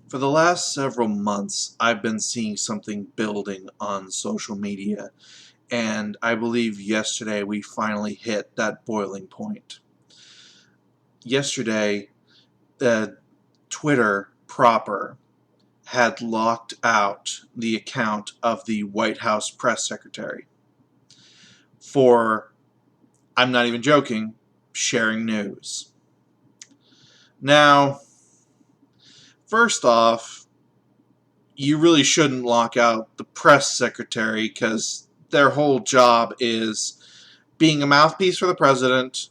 For the last several months, I've been seeing something building on social media, and I believe yesterday we finally hit that boiling point. Yesterday, Twitter proper had locked out the account of the White House press secretary for, I'm not even joking, sharing news. Now, first off, you really shouldn't lock out the press secretary because their whole job is being a mouthpiece for the president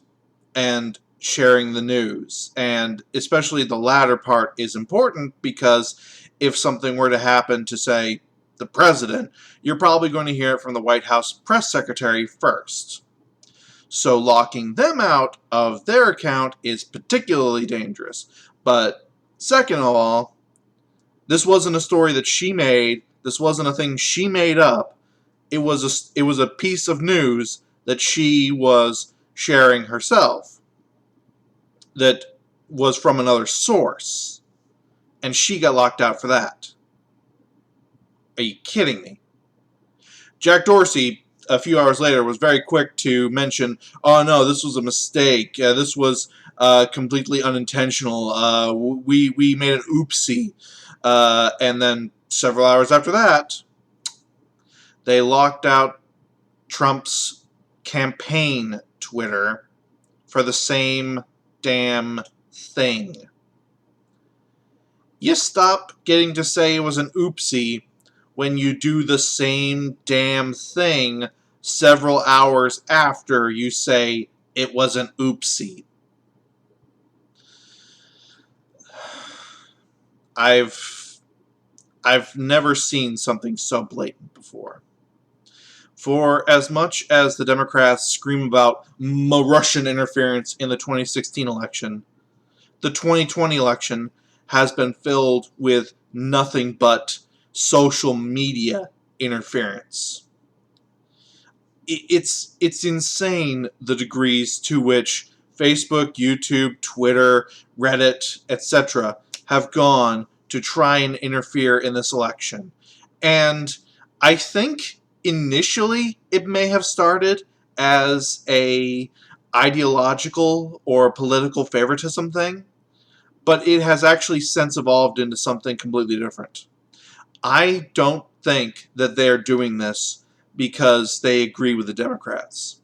and sharing the news. And especially the latter part is important because if something were to happen to, say, the president, you're probably going to hear it from the White House press secretary first. So locking them out of their account is particularly dangerous. But second of all, this wasn't a story that she made. This wasn't a thing she made up. It was a piece of news that she was sharing herself that was from another source, and she got locked out for that. Are you kidding me? Jack Dorsey, a few hours later, was very quick to mention, "Oh no, this was a mistake. This was completely unintentional. We made an oopsie." And then several hours after that, they locked out Trump's campaign Twitter for the same damn thing. You stop getting to say it was an oopsie when you do the same damn thing several hours after you say it was an oopsie. I've never seen something so blatant before. For as much as the Democrats scream about Russian interference in the 2016 election, the 2020 election has been filled with nothing but social media interference. It's insane the degrees to which Facebook, YouTube, Twitter, Reddit, etc. have gone to try and interfere in this election. And I think initially it may have started as a ideological or political favoritism thing, but it has actually since evolved into something completely different. I don't think that they're doing this because they agree with the Democrats.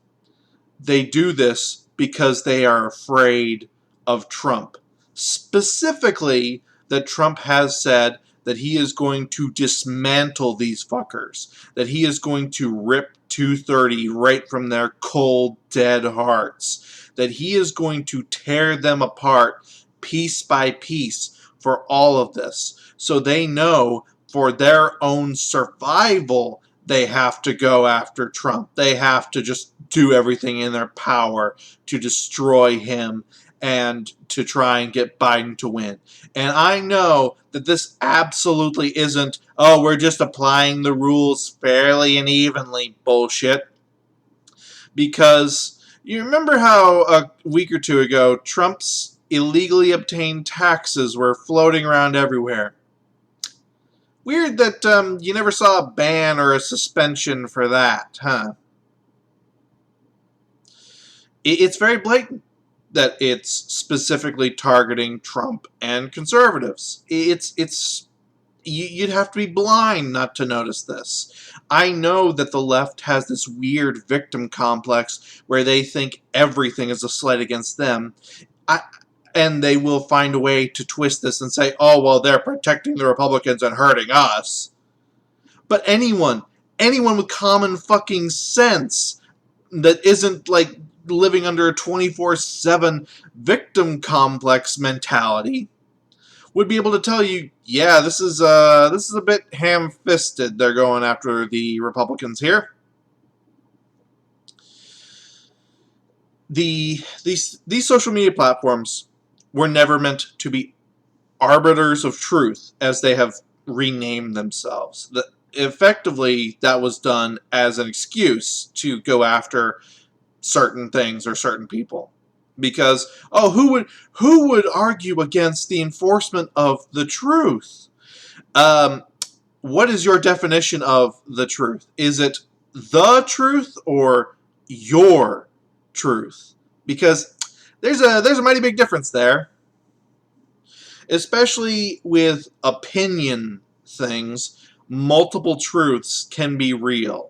They do this because they are afraid of Trump. Specifically, that Trump has said that he is going to dismantle these fuckers, that he is going to rip 230 right from their cold, dead hearts, that he is going to tear them apart piece by piece for all of this. So they know for their own survival, they have to go after Trump. They have to just do everything in their power to destroy him and to try and get Biden to win. And I know that this absolutely isn't, oh, we're just applying the rules fairly and evenly bullshit. Because you remember how a week or two ago, Trump's illegally obtained taxes were floating around everywhere. Weird that you never saw a ban or a suspension for that, huh? It's very blatant that it's specifically targeting Trump and conservatives. You'd have to be blind not to notice this. I know that the left has this weird victim complex where they think everything is a slight against them. And they will find a way to twist this and say, oh, well, they're protecting the Republicans and hurting us. But anyone with common fucking sense that isn't like living under a 24/7 victim complex mentality would be able to tell you, yeah, this is a bit ham-fisted. They're going after the Republicans here. These social media platforms were never meant to be arbiters of truth, as they have renamed themselves. Effectively, that was done as an excuse to go after certain things or certain people. because who would argue against the enforcement of the truth? Um, what is your definition of the truth? Is it the truth or your truth? Because there's a mighty big difference there, especially with opinion things. Multiple truths can be real,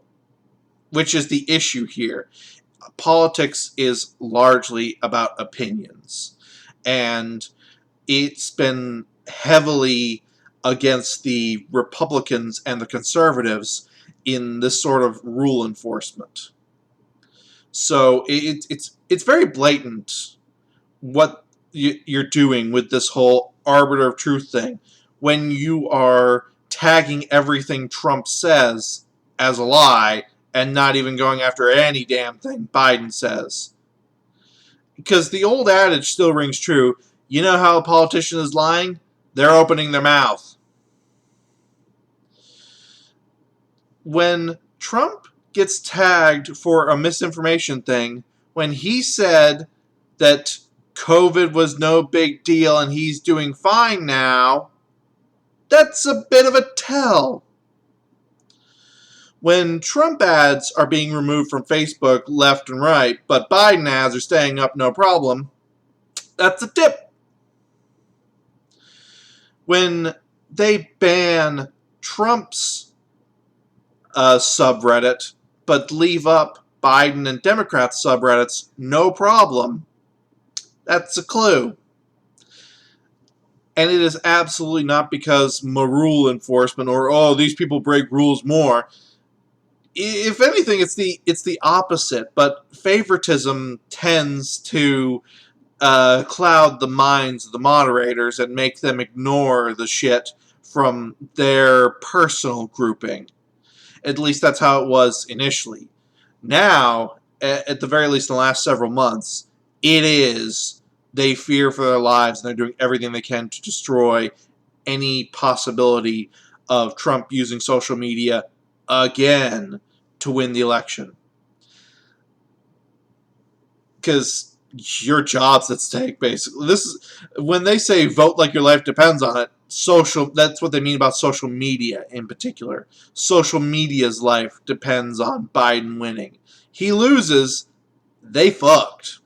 which is the issue here. Politics is largely about opinions, and it's been heavily against the Republicans and the conservatives in this sort of rule enforcement. So it's very blatant what you're doing with this whole arbiter of truth thing when you are tagging everything Trump says as a lie and not even going after any damn thing Biden says. Because the old adage still rings true. You know how a politician is lying? They're opening their mouth. When Trump gets tagged for a misinformation thing, when he said that COVID was no big deal and he's doing fine now, that's a bit of a tell. When Trump ads are being removed from Facebook left and right, but Biden ads are staying up no problem, that's a tip. When they ban Trump's subreddit, but leave up Biden and Democrats subreddits, no problem, that's a clue. And it is absolutely not because rule enforcement or, oh, these people break rules more. If anything, it's the opposite. But favoritism tends to cloud the minds of the moderators and make them ignore the shit from their personal grouping. At least that's how it was initially. Now, at the very least in the last several months, it is. They fear for their lives and they're doing everything they can to destroy any possibility of Trump using social media again to win the election. Because your job's at stake, basically. This is when they say vote like your life depends on it. That's what they mean about social media in particular. Social media's life depends on Biden winning. He loses, they fucked.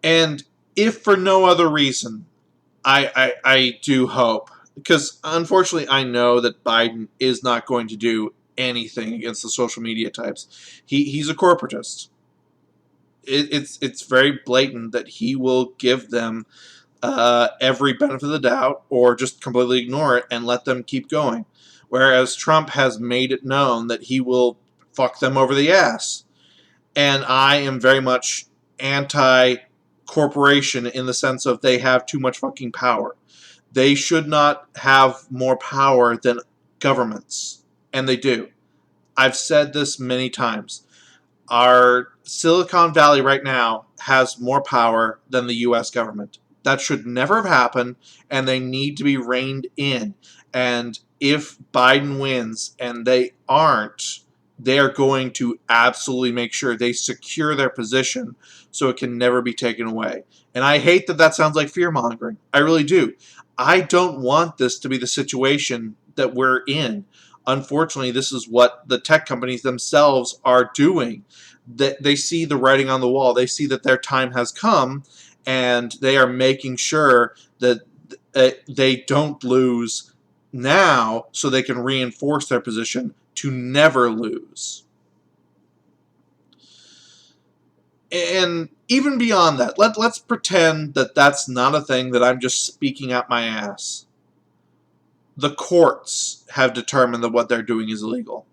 And if for no other reason, I do hope, because unfortunately I know that Biden is not going to do anything against the social media types. He's a corporatist. It's very blatant that he will give them every benefit of the doubt or just completely ignore it and let them keep going. Whereas Trump has made it known that he will fuck them over the ass. And I am very much anti-corporation in the sense of they have too much fucking power. They should not have more power than governments. And they do. I've said this many times. Our Silicon Valley right now has more power than the U.S. government. That should never have happened, and they need to be reined in. And if Biden wins, and they aren't, they are going to absolutely make sure they secure their position so it can never be taken away. And I hate that sounds like fear-mongering. I really do. I don't want this to be the situation that we're in. Unfortunately, this is what the tech companies themselves are doing. They see the writing on the wall. They see that their time has come, and they are making sure that they don't lose now so they can reinforce their position to never lose. And even beyond that, let's pretend that that's not a thing, that I'm just speaking out my ass. The courts have determined that what they're doing is illegal.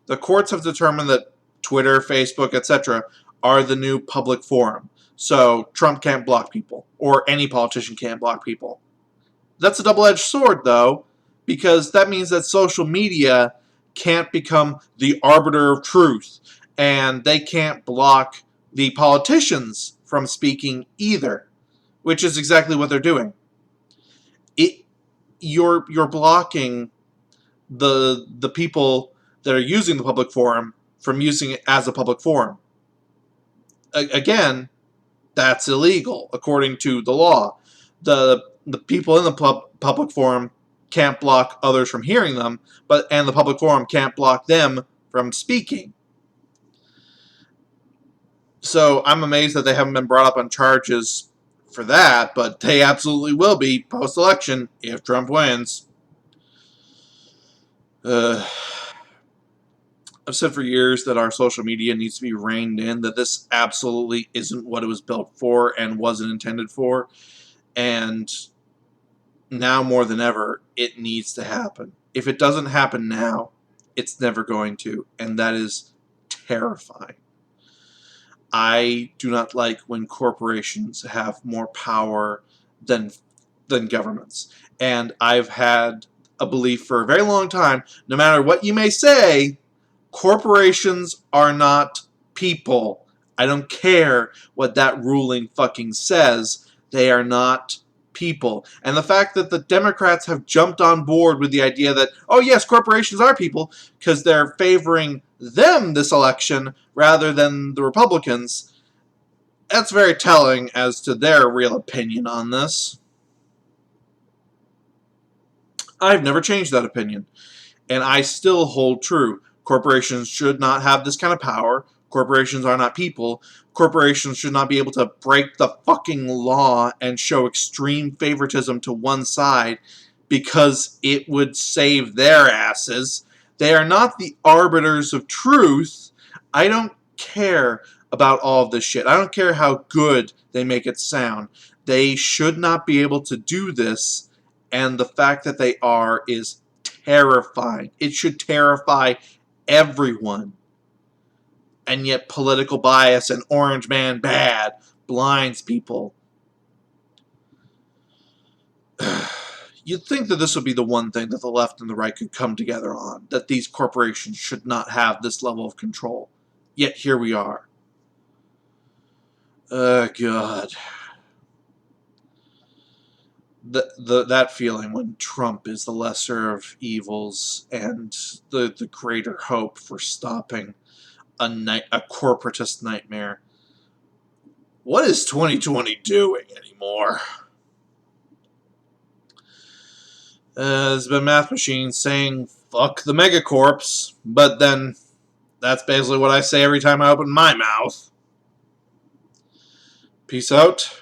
The courts have determined that Twitter, Facebook, etc. are the new public forum. So Trump can't block people, or any politician can't block people. That's a double-edged sword, though, because that means that social media can't become the arbiter of truth, and they can't block the politicians from speaking either, which is exactly what they're doing. You're blocking the people that are using the public forum from using it as a public forum. Again, That's illegal, according to the law. The people in the public forum can't block others from hearing them, and the public forum can't block them from speaking. So I'm amazed that they haven't been brought up on charges for that, but they absolutely will be post-election if Trump wins. I've said for years that our social media needs to be reined in, that this absolutely isn't what it was built for and wasn't intended for. And now more than ever, it needs to happen. If it doesn't happen now, it's never going to. And that is terrifying. I do not like when corporations have more power than governments. And I've had a belief for a very long time, no matter what you may say, corporations are not people. I don't care what that ruling fucking says. They are not people. And the fact that the Democrats have jumped on board with the idea that, oh yes, corporations are people, because they're favoring them this election rather than the Republicans, that's very telling as to their real opinion on this. I've never changed that opinion, and I still hold true. Corporations should not have this kind of power. Corporations are not people. Corporations should not be able to break the fucking law and show extreme favoritism to one side because it would save their asses. They are not the arbiters of truth. I don't care about all of this shit. I don't care how good they make it sound. They should not be able to do this, and the fact that they are is terrifying. It should terrify everyone. And yet political bias and orange man bad blinds people. You'd think that this would be the one thing that the left and the right could come together on, that these corporations should not have this level of control. Yet here we are. God. That feeling when Trump is the lesser of evils and the greater hope for stopping a corporatist nightmare. What is 2020 doing anymore? There's been math machines saying fuck the megacorps, but then that's basically what I say every time I open my mouth. Peace out.